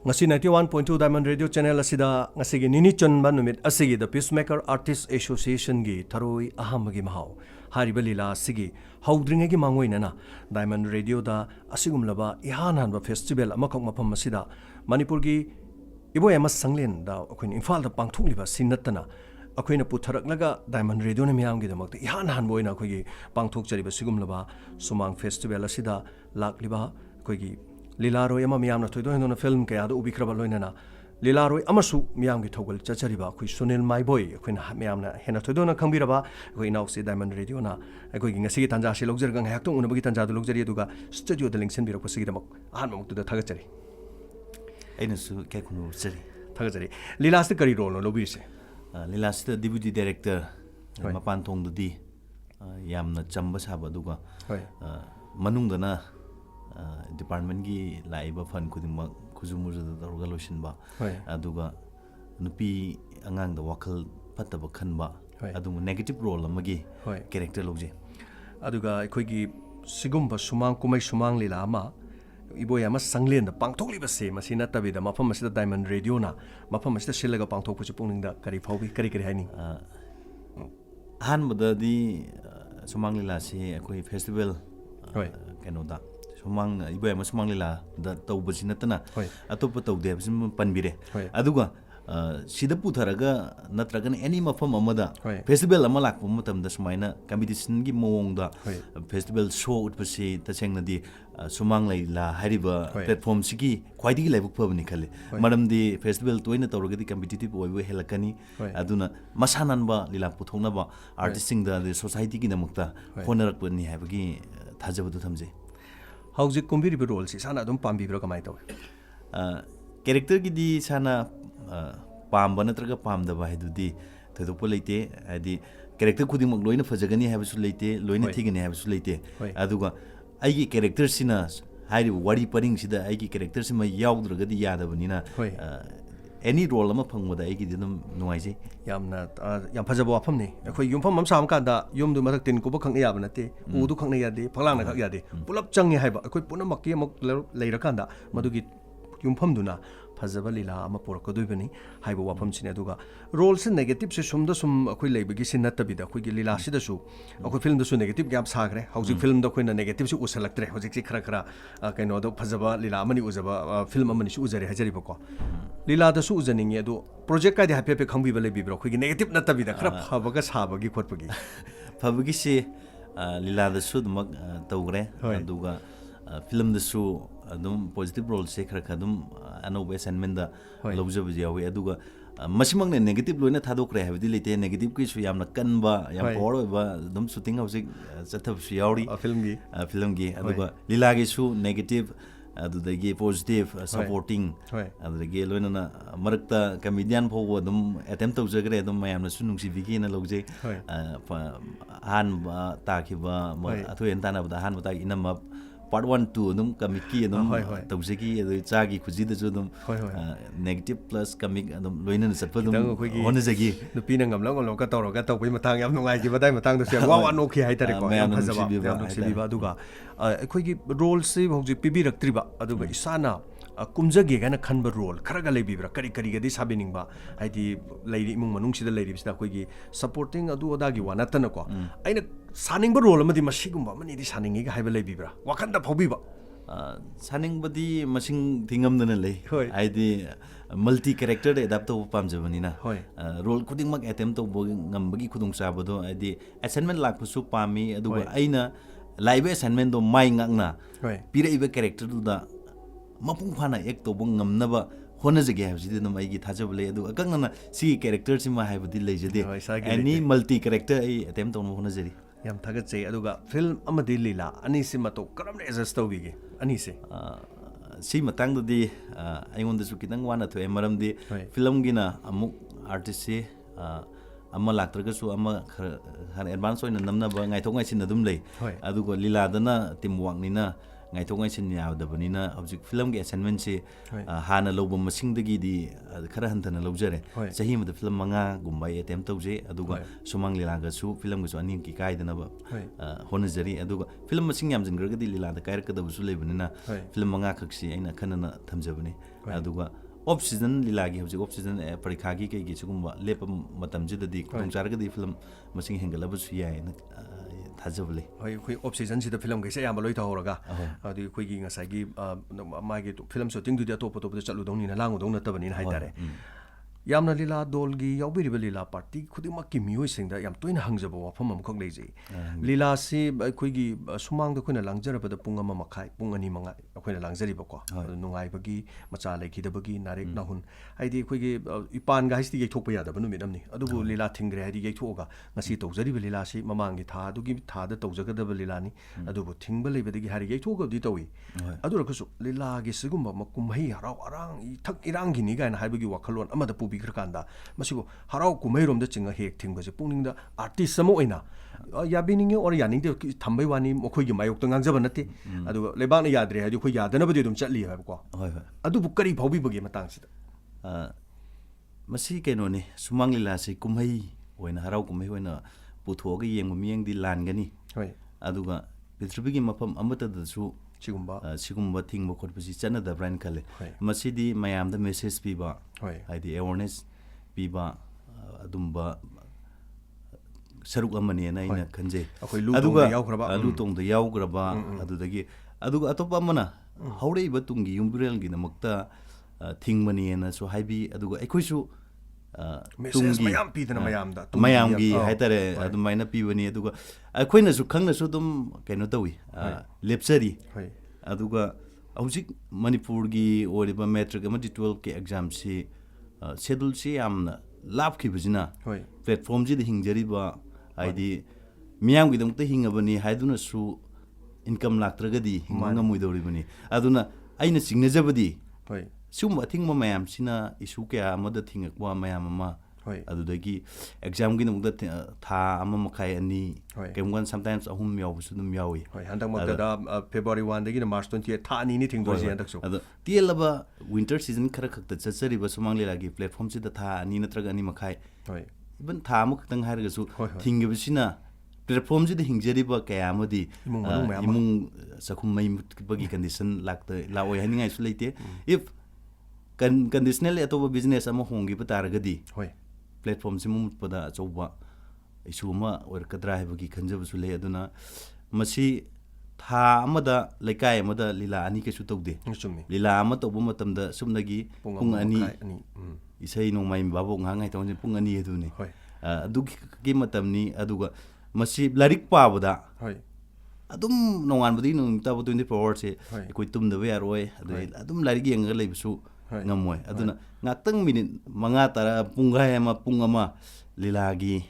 ngasi 91.2 Diamond Radio Channel asida ngasi gi nini chonba numit asigi the Peacemaker Artist Association gi tharoi ahamagi mahau hariba lila asigi haudringe gi mangoina na Diamond Radio da asigumlaba ihanan ba festival amakok mafam asida Manipur gi Myboy ama sanglen da akoin Imphal da pangthokliba sinatana akoina putharak Diamond Radio na miyam gi damakta ihanan boina akogi pangthokjariba sigumlaba Sumang festival asida lakliba akogi Leela roi ama miyamna thoido hena film kaya da ubikraba loinana Leela roi amasu miyam gi thogol chachariba khoi Sunil Myboy khoina miyamna hena thoido na khangbiraba khoi nausi Diamond Radio na khoi gi ngasi gi tanja se logjar gang hak tong unabagi tanja du logjari aduga studio da lingsen birak pasigi damak ahan mamuk tu da thagachari aina su kai kunu chari thagachari Leela sta kari role no lobi se Leela sta deputy director mapan thong dudi yamna chamba saba duga manungdana department gi laiba fan kudima kujumuju da organization ba aduga nupi angang da wakal pataba khanba adu negative role amagi character logje aduga khoi gi sigumba sumang kumai sumang Leela ama Myboy ama sanglen da pangthokliba se masina tabida mafam masida Diamond Radio na mafam masida silaga pangthokpu chu pungning da kari phaubi kari haini han badadi sumang Leela se khoi festival keno da Sumang Myboy ama Sumang Leela da tawbasi natana atopa tawde habsim panbire aduga sida putharaga natragana any mafam amada festival ama lakpa matamda sumaina competition gi mawongda festival show utpasi tasengna di Sumang Leela hariba platform sigi khwaidigi laibuk pabni khale maramdi festival toina tawragadi competitive oibo helakani aduna masananba Leela puthongnaba artist singda the society gi namukta honarakpani habagi thajabadu thamje Howzik kumbiri role si sana dum pambibra kamai taw character gi di sana pamba natraga pamdaba haidudi thodopo leite adi character khudimak loina fajagani habisu leite loina thigani habisu leite aduga aigi character sina hairi wari paring sida aigi character sima yaudragadi yadabanina any role ama phangmoda aigi dinum nuaije yamna yam phajabo afamni akhoi yumpham am sam kanda yumdu marak tin ko ba khang yaba nate udu khang yade phanglang na khak yade pulap changi haiba akhoi punamak ki amak leirakanda madugi yumpham duna phajaba Leela ama porakadoi haiba wafam chine aduga role se negative se sumda sum akhoi leibagi sinnatabida akhoi gi Leela sida su akhoi film da su negative gap sagre hauji film da khoina negative su usalaktre hauji chi khara kaino do phajaba Leela amani uzaba film amani su uzare hajari bako Leela da su uzaningi adu project ka di happy khangbi ba lebi bro akhoi gi negative natabida khara phabaga sabagi khotpagi phabagi se Leela da su dum tawgre aduga film da su adum positive role se khara khadum anobe assignment da lobjab jawi aduga masimang ne negative loina thadokre habdi lete negative ki su yamna kanba yam power ba dum shooting hausi chathab su yauri film gi aduga Leela gi su negative adudagi positive supporting adudagi loina na marakta comedian phobo dum attempt tawjagre dum mayamna su nungsi bigi na logje han ta khiba athu entana ba han ba inama part 1 2 dum comic ki dum tawjagi adu chagi khuji da dum negative plus comic dum loina na satpa dum honajagi nupi na ngamla ngolo ka tawro ka tawpai matang yam nungai ji badai matang du se wa no khi hai tare ko yam phajaba yam nuksibi ba duga akhoi gi role se hauji pibi raktriba aduga isana kumjage gana khanba role kharaga leibibra kari gadi sabiningba haidi leiri imung manung sida leiri bisda akhoi gi supporting adu odagi wanatana ko aina saningba role amadi masigumba mani di saningi ga haiba leibibra wakanda phaubiba saningbadi masing thingamdana lei haidi multi character adapt to pamjabanina role khudingmak attempt to ngambagi khudung sabado haidi assignment lakpusu pami aduga aina live assignment do mai ngakna piraiba character du da mapung phana ek to bong ngamnaba honajage habjidi no mai gi thajable adu akangna si character sima haibudi leijade any multi character ai attempt to honajari yam thagat chei aduga film amadi Leela ani sima to karam adjust tawbige ani se si matang di aingon da su kitang wana to emaram di film gina amuk artist se amma laktraga su amma khar advance oina namna ba ngai thongai sin adum lei aduga Leela dana teamwork ni na ngaithok ngaisin yaadabnina hojik film ge assignment se hana lobo masingdagi di khara hantana lojare chahi mada film manga gumba attempt tawje aduga Sumang Leela ga su film ga su aning ki kaidana ba honajari aduga film masing yam jingra ga di Leela da kair ka da su lebnina film manga khaksi aina khanana thamjabani aduga off season Leela gi hojik off season parikha gi kai gi chugumba lep matam jida di khong charga di film masing hengala bu su yai थाजबले हय खै off season सिदा film गैसे याम लोइ थावरगा अदि खैगी ngसागी मागे film shooting दुदि अतोप अतोप चलुदौनी ना लांगुदौ नतबनि हाइतारे यामना लीला दोलगी यावबिरिबा लीला party खुदिमक्की मियोइसिंगदा याम तोइन हंगजबो वाफम अमखक लेजै लीला सि खैगी सुमांग खैना लांगजरबदा पुंग अमा मखाइ पुंग अनि मंगा खैना लांगजरिबको नुंगाइबगी मचा लेखिदबगी नारेक नाहुन हाइदि खैगी इपान गा हाइसति यैथोकपा यादबा नुमिदमनि अदुबु लीला थिंग्रे हाइदि यैथोगा ngasi तौजरिबा लीला सि ममांगी था दुगी थादा तौजगदबा लीलानि अदुबु थिंगबा लेबदगी हारि यैथोगदि तौइ अदुरकसु लीला गी सिगुम्बा मकुमहै हराव अरांग थक इरांगिनि गायना हाइबगी वाखलोन अमदा बिखरकांदा मसिबो हराव कुमैरोमदा चिंगा हेक थिंगबसे पुंगनिंगदा आर्टिस्ट अमा ओइना याबिनिंगे और यानिंगदे थंबै वानी मखोइगी मायोक्ता ngangjaba nate adu lebana yadre hadi khoi yadanabadi dum chatli habko hoi hoi adu bu kari phawbibagi matang sida masi keno ne Sumang Leela se kumhai oina haraw kumhai oina puthoga yengmu miyeng di langani hoi aduga piltribigi mafam amata dasu sigumba thingba khotpasi chana da brand khale masidi mayamda message piba haidi awareness piba adumba saruk amani na ina khanje aduga alu tong da yawgraba adudagi aduga atopa amana haurei ba tungi yumbrel gi namakta thingmani na so haibi aduga ekhoisu message mayam pidana mayamda mayamgi haitare adumaina pibani aduga akoina su khangna su dum keno tawi lepsari aduga hojik manipur gi oriba metric amadi 12 ke exam si schedule si amna lab ki bujina platform ji de hingjariba aidi miyam gi dum te hingabani haiduna su income laktragadi hinganga muidoribani aduna aina signajabadi sum athing ma mayam sina issue kya amada thingakwa mayam ama adudagi exam gi nungda tha ama makai ani kemwan sometimes ahum yaw su dum yawi handak makda February 1 dagi March 28 tha ani ni thingdo ji handak su adu tielaba winter season khara khakta chachari ba Sumang Leela gi platform si da tha ani natraga ani makai even tha amuk tang harga su thinggi bisina platform ji de hingjari ba kaya amadi imung sakhum mai bagi condition lakta lawai haningai su leite if conditional atoba business ama hongi pataragadi platform si mumut pada choba isu ma or kadra hebagi khanjab su le aduna masi tha amada laikai amada Leela ani ke su tawde Leela ama tobu matamda sumnagi pung ani isai nongmai babo ngangai tawje pung ani aduni adugi ki matamni aduga masi larik pabada adum nongan budi nung tabu 24 hours se koi tumda we aroi adum larik yenga leibisu ngamoy aduna ngaktang minute manga tara pungai ama pungama Leela gi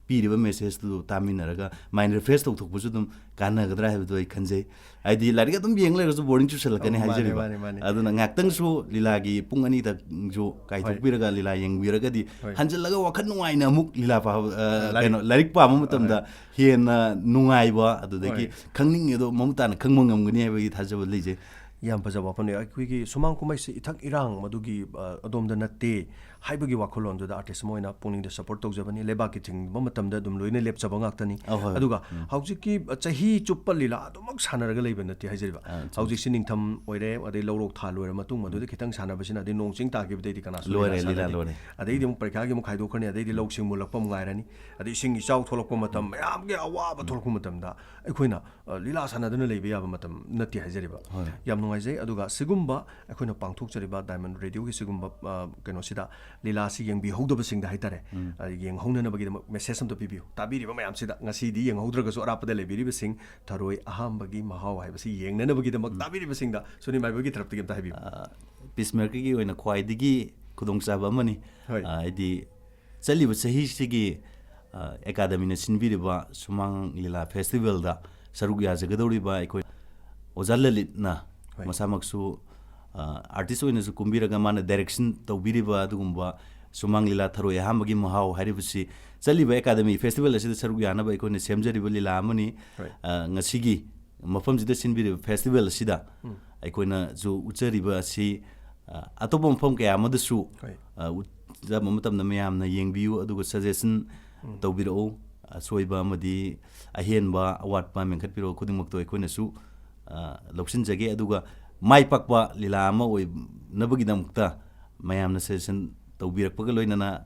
piriba message tu taminaraga mind refresh tok thok busu dum kana gadra hebdo ai khanje aidi lariga dum yeng le boarding chu sel kani hajeri aduna ngaktang su Leela gi pungani da jo kai thok biraga Leela yeng biraga di hanjal laga wakhan nungai na muk Leela pa kano larik pa mamutam da hen nungai ba adudagi khangning edo mamuta na khangmangam gani hebagi thajab leje yam pajaba pane akhigi Sumang kumai se ithak irang madugi adom da natte haibagi wakholon da artist moina puning da support tawjabani leba ki thing matam da dum loine lepchaba ngaktani aduga hauji ki chahi chuppa Leela adumak sanaraga leiba natti haijeriba hauji sining tham oire adai lorok tha loira matung madu de khitang sanabasina adai nongching ta gi bidai kana lore Leela lore adai dim parikha gi mu khaido khani adai di loksing mulakpa ngairani adai sing ichau tholokpa matam mayam gi awa ba tholokpa matam da aikoina Leela sanaduna leiba yaba matam natti haijeriba yam nungaijai aduga sigumba aikoina pangthokjariba Diamond Radio gi sigumba keno sida Leela si yengbi hogdaba singda haitare yeng hongnana bagi message am to pibiu tabiriba mayam sida ngasi di yeng hogdraga so arapada lebiriba sing tharoi aham bagi mahaw haibasi yengnana bagi damak tabiriba singda suni mai bagi tarapti gam ta habiu peacemaker gi oina khwaidigi khudongchaba mani aidi chaliba sahi sigi academy na sinbiriba Sumang Leela festival da saruk ya jagadoriba ikoi ojalalit na masamaksu artist oina su kumbiraga mana direction tawbiriba adugumba Sumang Leela tharoi hambagi mahaw haribasi chaliba academy festival asida saruk yana ba ikoi semjariba Leela amani ngasigi ꯃꯐꯝꯁꯤꯗ ꯁꯤꯟꯕꯤꯔꯤꯕ festival ꯑꯁꯤꯗ ꯑꯩꯈꯣꯏꯅꯁꯨ ꯎꯠꯆꯔꯤꯕ ꯑꯁꯤ ꯑꯇꯣꯞꯄ ꯃꯐꯝ ꯀꯌꯥ ꯑꯃꯗꯁꯨ ꯎꯠꯆꯕ ꯃꯇꯝꯗ ꯃꯌꯥꯝꯅ ꯌꯦꯡꯕꯤꯌꯨ ꯑꯗꯨꯒ ꯁꯖꯦꯁꯟ ꯇꯧꯕꯤꯔꯛꯎ ꯑꯁꯣꯏꯕ ꯑꯃꯗꯤ ꯑꯍꯦꯟꯕ ꯑꯋꯥꯠꯄ ꯃꯦꯟꯈꯠꯄꯤꯔꯛꯎ ꯈꯨꯗꯤꯡꯃꯛꯇꯣ ꯑꯩꯈꯣꯏꯅꯁꯨ ꯂꯧꯁꯤꯟꯖꯒꯦ ꯑꯗꯨꯒ ꯃꯥꯏ ꯄꯥꯛꯄ ꯂꯤꯂꯥ ꯑꯃ ꯑꯣꯏꯅꯕꯒꯤꯗꯃꯛꯇ ꯃꯌꯥꯝꯅ ꯁꯖꯦꯁꯟ ꯇꯧꯕꯤꯔꯛꯄꯒ ꯂꯣꯏꯅꯅ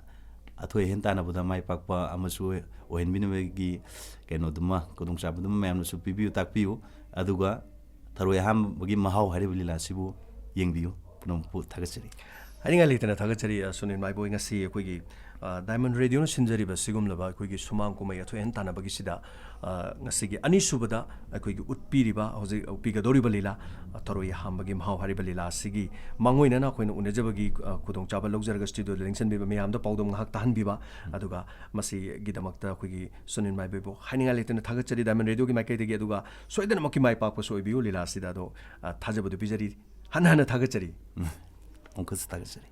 ꯑꯊꯣꯏ ꯑꯍꯦꯟ ꯇꯥꯟꯅꯕꯗ ꯃꯥꯏ ꯄꯥꯛꯄ ꯑꯃꯁꯨ ꯑꯣꯏꯍꯟꯕꯤꯅꯕꯒꯤ ꯀꯩꯅꯣꯗꯨꯃ ꯈꯨꯗꯣꯡꯆꯥꯕꯗꯨꯃ ꯃꯌꯥꯝꯅꯁꯨ ꯄꯤꯕꯤꯌꯨ ꯇꯥꯛꯄꯤꯌꯨ ꯑꯗꯨꯒ ꯊꯔꯣꯏ ꯑꯍꯥꯟꯕꯒꯤ ꯃꯍꯥꯎ ꯍꯥꯏꯔꯤꯕ ꯂꯤꯂꯥ ꯑꯁꯤꯕꯨ ꯌꯦꯡꯕꯤꯌꯨ ꯄꯨꯝꯅꯃꯛꯄꯨ ꯊꯥꯒꯠꯆꯔꯤ ꯍꯥꯏꯅꯤꯡꯉꯥꯏ ꯂꯩꯇꯅ ꯊꯥꯒꯠꯆꯔꯤ ꯁꯨꯅꯤꯜ ꯃꯥꯏꯕꯣꯏ ꯉꯁꯤ ꯑꯩꯈꯣꯏꯒꯤ ꯗꯥꯏꯃꯟ ꯔꯦꯗꯤꯑꯣꯅ ꯁꯤꯟꯖꯔꯤꯕ ꯁꯤꯒꯨꯝꯂꯕ ꯑꯩꯈꯣꯏꯒꯤ ꯁꯨꯃꯥꯡ ꯀꯨꯝꯍꯩ ꯑꯊꯣꯏ ꯑꯍꯦꯟ ꯇꯥꯟꯅꯕꯒꯤꯁꯤꯗ ꯉꯁꯤꯒꯤ ꯑꯅꯤꯁꯨꯕꯗ ꯑꯩꯈꯣꯏꯒꯤ ꯎꯠꯄꯤꯔꯤꯕ ꯍꯧꯖꯤꯛ ꯎꯠꯄꯤꯒꯗꯧꯔꯤꯕ ꯂꯤꯂꯥ ꯊꯔꯣꯏ ꯑꯍꯥꯟꯕꯒꯤ ꯃꯍꯥꯎ ꯍꯥꯏꯔꯤꯕ ꯂꯤꯂꯥ ꯑꯁꯤꯒꯤ ꯃꯥꯡꯑꯣꯏꯅꯅ ꯑꯩꯈꯣꯏꯅ ꯎꯅꯖꯕꯒꯤ ꯈꯨꯗꯣꯡꯆꯥꯕ ꯂꯧꯖꯔꯒ ꯁ꯭ꯇꯨꯗꯤꯑꯣꯗ ꯂꯦꯡꯁꯤꯟꯕꯤꯕ ꯃꯌꯥꯝꯗ ꯄꯥꯎꯗꯝ ꯉꯥꯏꯍꯥꯛ ꯇꯥꯍꯟꯕꯤꯕ ꯑꯗꯨꯒ ꯃꯁꯤꯒꯤꯗꯃꯛꯇ ꯑꯩꯈꯣꯏꯒꯤ ꯁꯨꯅꯤꯜ ꯃꯥꯏꯕꯣꯏꯕꯨ ꯍꯥꯏꯅꯤꯡꯉꯥꯏ ꯂꯩꯇꯅ ꯊꯥꯒꯠꯆꯔꯤ ꯗꯥꯏꯃꯟ ꯔꯦꯗꯤꯑꯣꯒꯤ ꯃꯥꯏꯀꯩꯗꯒꯤ ꯑꯗꯨꯒ ꯁꯣꯏꯗꯅꯃꯛꯀꯤ ꯃꯥꯏ ꯄꯥꯛꯄꯁꯨ ꯑꯣꯏꯕꯤꯌꯨ ꯂꯤꯂꯥ ꯑꯁꯤꯗ ꯑꯗꯣ ꯊꯥꯖꯕꯗꯨ ꯄꯤꯖꯔꯤ ꯍꯟꯅ ꯊꯥꯒꯠꯆꯔꯤ ꯑꯃꯨꯛꯀꯁꯨ ꯊꯥꯒꯠꯆꯔꯤ